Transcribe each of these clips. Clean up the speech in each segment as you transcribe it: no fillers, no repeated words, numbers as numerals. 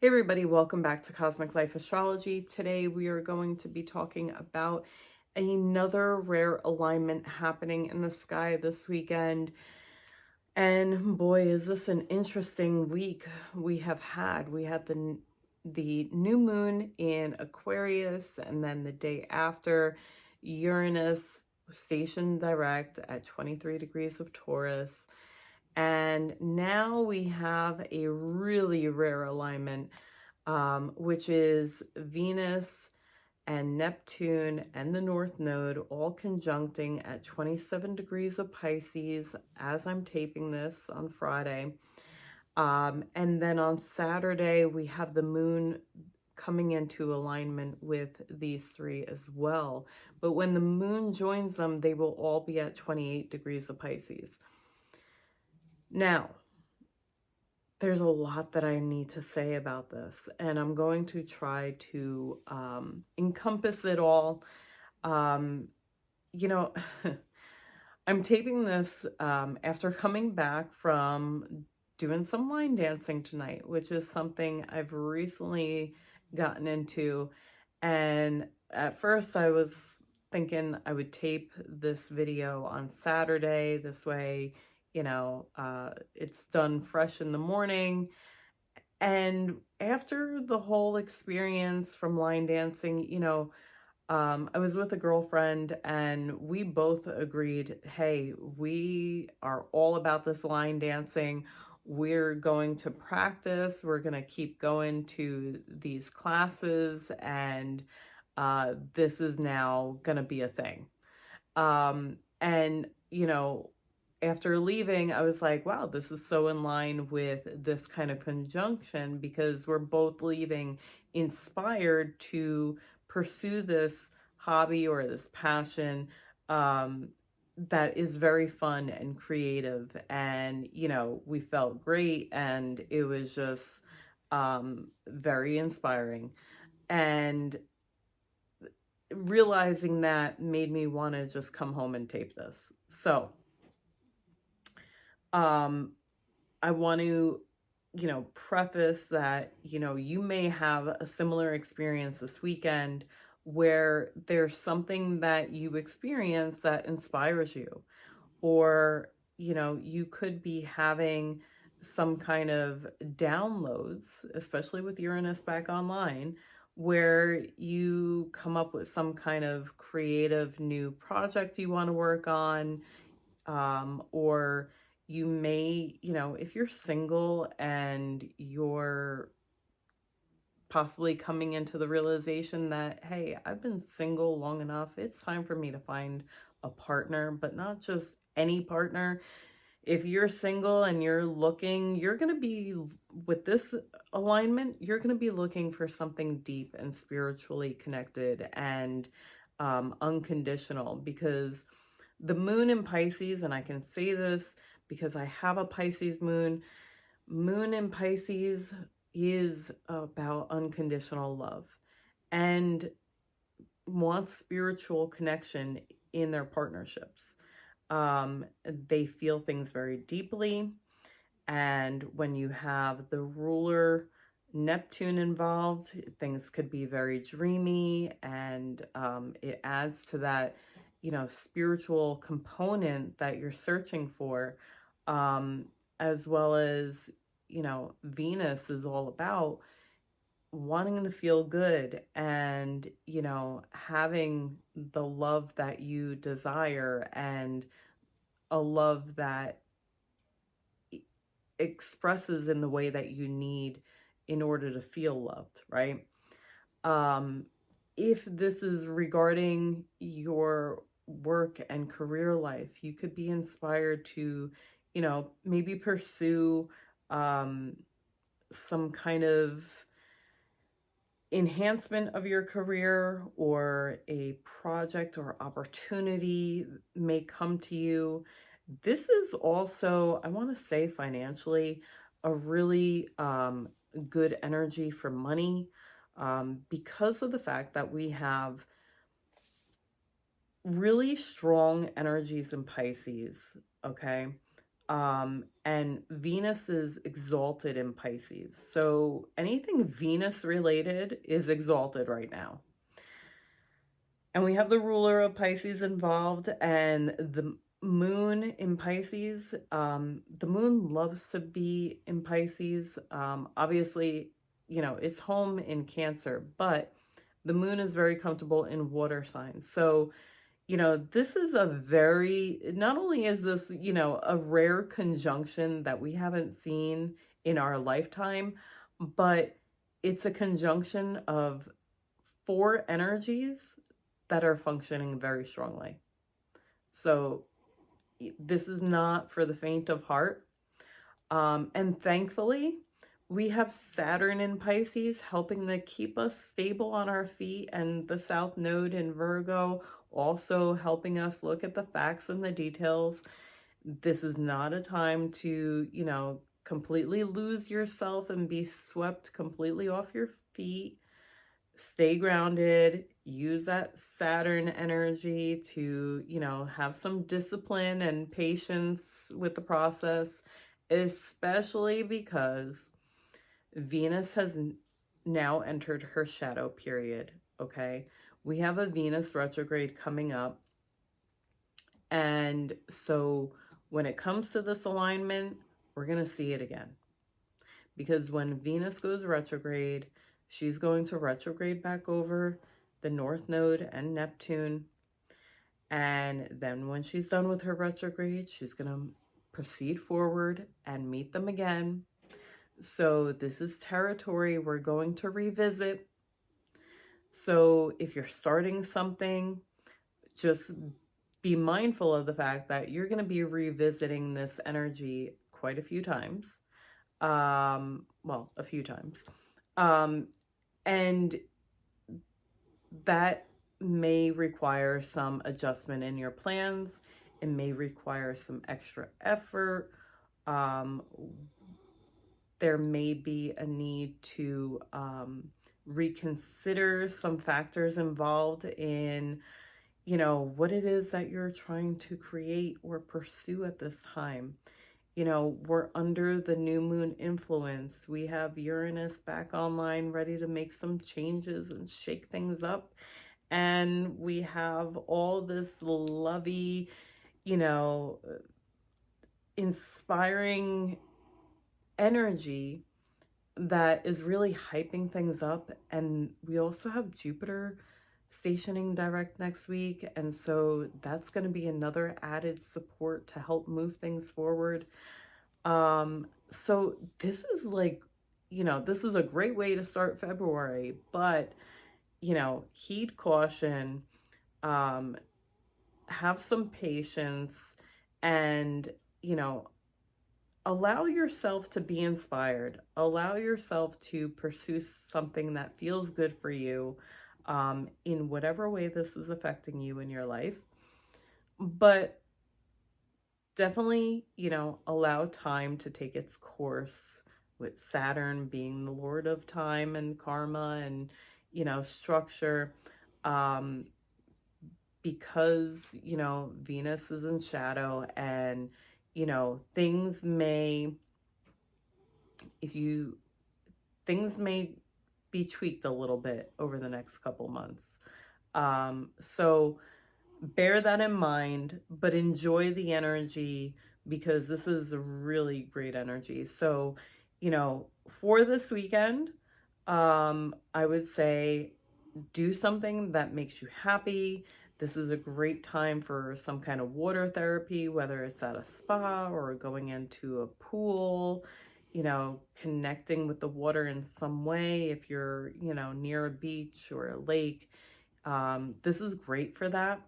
Hey everybody, welcome back to Cosmic Life Astrology. Today we are going to be talking about another rare alignment happening in the sky this weekend. And boy, is this an interesting week we have had. We had the new moon in Aquarius, and then the day after, Uranus stationed direct at 23 degrees of Taurus. And now we have a really rare alignment, which is Venus and Neptune and the North Node all conjuncting at 27 degrees of Pisces as I'm taping this on Friday. And then on Saturday, we have the moon coming into alignment with these three as well. But when the moon joins them, they will all be at 28 degrees of Pisces. Now, there's a lot that I need to say about this, and I'm going to try to encompass it all. You know, I'm taping this after coming back from doing some line dancing tonight, which is something I've recently gotten into. And at first I was thinking I would tape this video on Saturday. This way, it's done fresh in the morning. And after the whole experience from line dancing, I was with a girlfriend and we both agreed, hey, we are all about this line dancing. We're going to practice. We're going to keep going to these classes, and this is now going to be a thing. And, after leaving, I was like, wow, this is so in line with this kind of conjunction, because we're both leaving inspired to pursue this hobby or this passion that is very fun and creative. And, we felt great, and it was just very inspiring. And realizing that made me want to just come home and tape this. So I want to, preface that, you may have a similar experience this weekend where there's something that you experience that inspires you, or, you could be having some kind of downloads, especially with Uranus back online, where you come up with some kind of creative new project you want to work on, or you may, if you're single and you're possibly coming into the realization that, hey, I've been single long enough, it's time for me to find a partner, but not just any partner. If you're single and you're looking, you're going to be, with this alignment, you're going to be looking for something deep and spiritually connected and unconditional, because the moon in Pisces, and I can say this because I have a Pisces moon in Pisces is about unconditional love and wants spiritual connection in their partnerships. They feel things very deeply. And when you have the ruler Neptune involved, things could be very dreamy, and it adds to that, spiritual component that you're searching for, as well as, Venus is all about wanting to feel good and, having the love that you desire, and a love that expresses in the way that you need in order to feel loved, right? If this is regarding your work and career life, you could be inspired to, maybe pursue some kind of enhancement of your career, or a project or opportunity may come to you. This is also, I want to say, financially, a really good energy for money, because of the fact that we have really strong energies in Pisces, okay? And Venus is exalted in Pisces. So anything Venus related is exalted right now. And we have the ruler of Pisces involved, and the moon in Pisces. The moon loves to be in Pisces. Obviously, it's home in Cancer, but the moon is very comfortable in water signs. So, this is not only is this, a rare conjunction that we haven't seen in our lifetime, but it's a conjunction of four energies that are functioning very strongly. So this is not for the faint of heart. And thankfully, we have Saturn in Pisces helping to keep us stable on our feet, and the South Node in Virgo also helping us look at the facts and the details. This is not a time to, completely lose yourself and be swept completely off your feet. Stay grounded, use that Saturn energy to, have some discipline and patience with the process, especially because Venus has now entered her shadow period, okay? We have a Venus retrograde coming up. And so when it comes to this alignment, we're going to see it again. Because when Venus goes retrograde, she's going to retrograde back over the North Node and Neptune. And then when she's done with her retrograde, she's going to proceed forward and meet them again. So this is territory we're going to revisit. So if you're starting something, just be mindful of the fact that you're going to be revisiting this energy quite a few times. A few times. And that may require some adjustment in your plans. It may require some extra effort. There may be a need to reconsider some factors involved in, what it is that you're trying to create or pursue at this time. We're under the new moon influence. We have Uranus back online, ready to make some changes and shake things up. And we have all this lovey, inspiring energy that is really hyping things up. And we also have Jupiter stationing direct next week, and so that's going to be another added support to help move things forward. So this is this is a great way to start February, but heed caution, have some patience, and allow yourself to be inspired. Allow yourself to pursue something that feels good for you, in whatever way this is affecting you in your life. But definitely, allow time to take its course, with Saturn being the lord of time and karma and, structure. Because, Venus is in shadow, and, things may be tweaked a little bit over the next couple months. So bear that in mind, but enjoy the energy, because this is a really great energy. So, for this weekend, I would say do something that makes you happy. This is a great time for some kind of water therapy, whether it's at a spa or going into a pool, connecting with the water in some way. If you're, near a beach or a lake, this is great for that.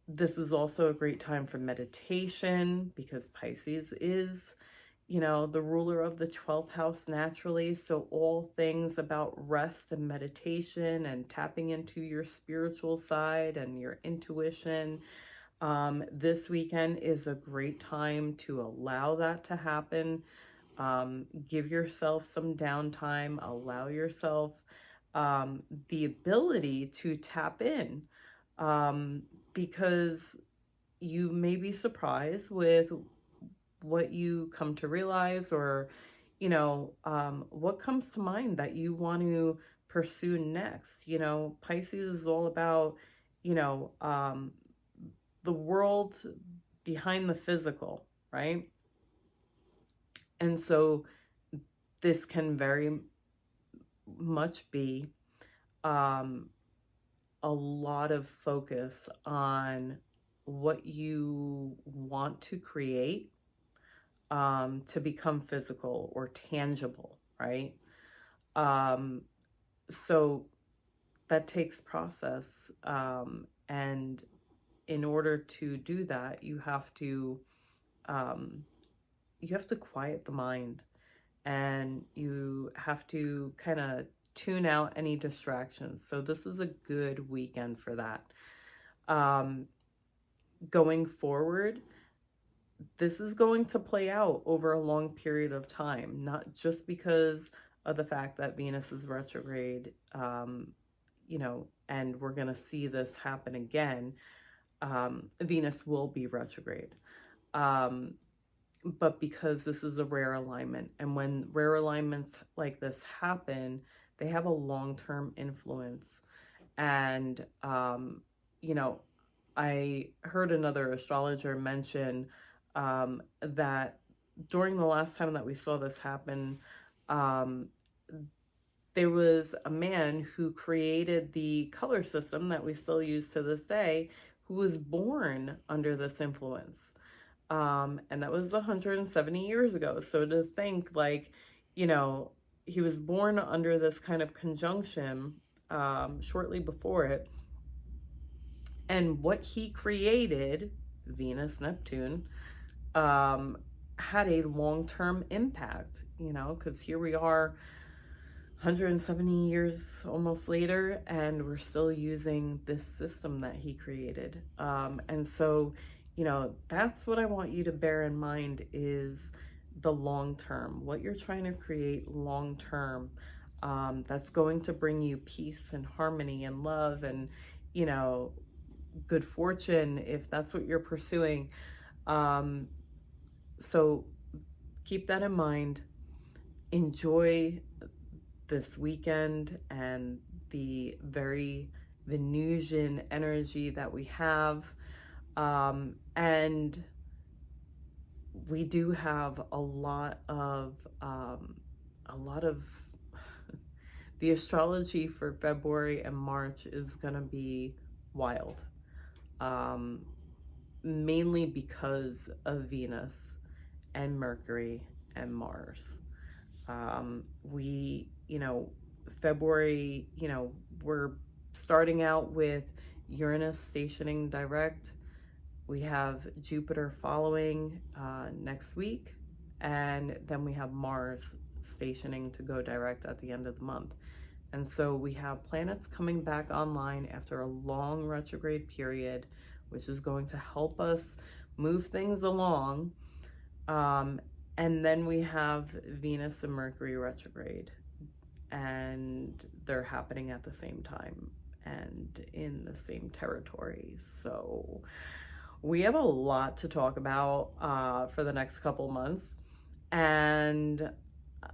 This is also a great time for meditation, because Pisces is, the ruler of the 12th house naturally. So all things about rest and meditation and tapping into your spiritual side and your intuition. This weekend is a great time to allow that to happen. Give yourself some downtime, allow yourself the ability to tap in, because you may be surprised with what you come to realize, or, what comes to mind that you want to pursue next. Pisces is all about, you know, um, the world behind the physical, right? And so this can very much be um, a lot of focus on what you want to create to become physical or tangible, right? So that takes process. And in order to do that, um, you have to quiet the mind, and you have to kind of tune out any distractions. So this is a good weekend for that. Going forward, this is going to play out over a long period of time, not just because of the fact that Venus is retrograde, and we're going to see this happen again. Venus will be retrograde. But because this is a rare alignment, and when rare alignments like this happen, they have a long-term influence. And, I heard another astrologer mention that during the last time that we saw this happen, um, there was a man who created the color system that we still use to this day, who was born under this influence. And that was 170 years ago. So to think, like, he was born under this kind of conjunction shortly before it. And what he created, Venus, Neptune, had a long-term impact, because here we are 170 years almost later, and we're still using this system that he created. And so, that's what I want you to bear in mind, is the long term, what you're trying to create long term. That's going to bring you peace and harmony and love and, good fortune, if that's what you're pursuing. So keep that in mind. Enjoy this weekend and the very Venusian energy that we have. And we do have a lot of the astrology for February and March is going to be wild. Mainly because of Venus and Mercury and Mars. February, we're starting out with Uranus stationing direct. We have Jupiter following next week, and then we have Mars stationing to go direct at the end of the month. And so we have planets coming back online after a long retrograde period, which is going to help us move things along. And then we have Venus and Mercury retrograde, and they're happening at the same time and in the same territory. So we have a lot to talk about for the next couple months, and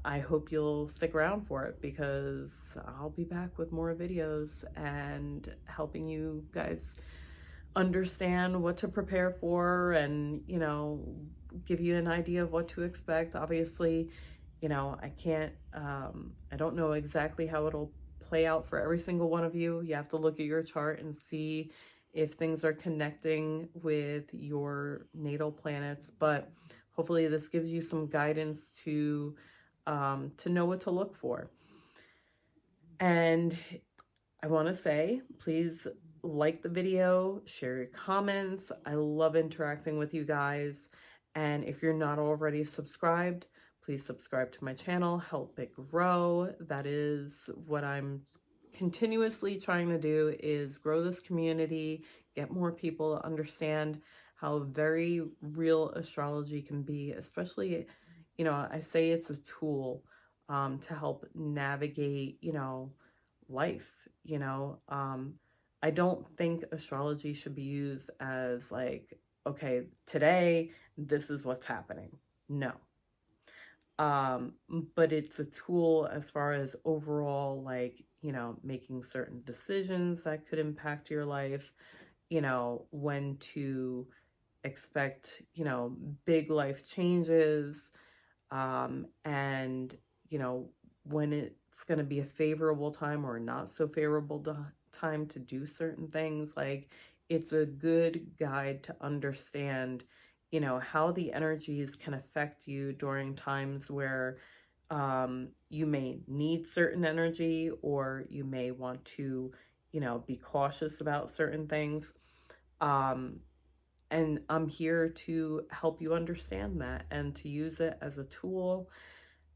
I hope you'll stick around for it, because I'll be back with more videos and helping you guys understand what to prepare for, and give you an idea of what to expect. Obviously, I can't I don't know exactly how it'll play out for every single one of you. You have to look at your chart and see if things are connecting with your natal planets, but hopefully this gives you some guidance to know what to look for. And I want to say, please like the video, share your comments. I love interacting with you guys. And if you're not already subscribed, please subscribe to my channel, help it grow. That is what I'm continuously trying to do, is grow this community, get more people to understand how very real astrology can be, especially, I say it's a tool to help navigate, life. I don't think astrology should be used as like okay, today, this is what's happening. No. But it's a tool as far as overall, like, you know, making certain decisions that could impact your life, you know, when to expect, you know, big life changes, and, you know, when it's going to be a favorable time or not so favorable time to do certain things. Like, it's a good guide to understand, you know, how the energies can affect you during times where you may need certain energy, or you may want to, you know, be cautious about certain things. Um, and I'm here to help you understand that and to use it as a tool.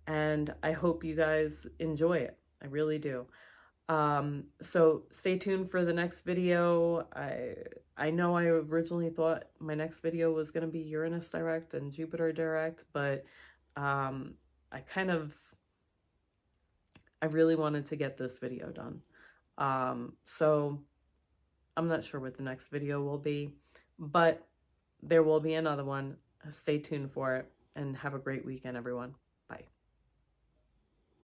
And I hope you guys enjoy it. I really do. So stay tuned for the next video. I know I originally thought my next video was going to be Uranus direct and Jupiter direct, but um, I kind of, I really wanted to get this video done. So I'm not sure what the next video will be, but there will be another one. Stay tuned for it, and have a great weekend, everyone. Bye.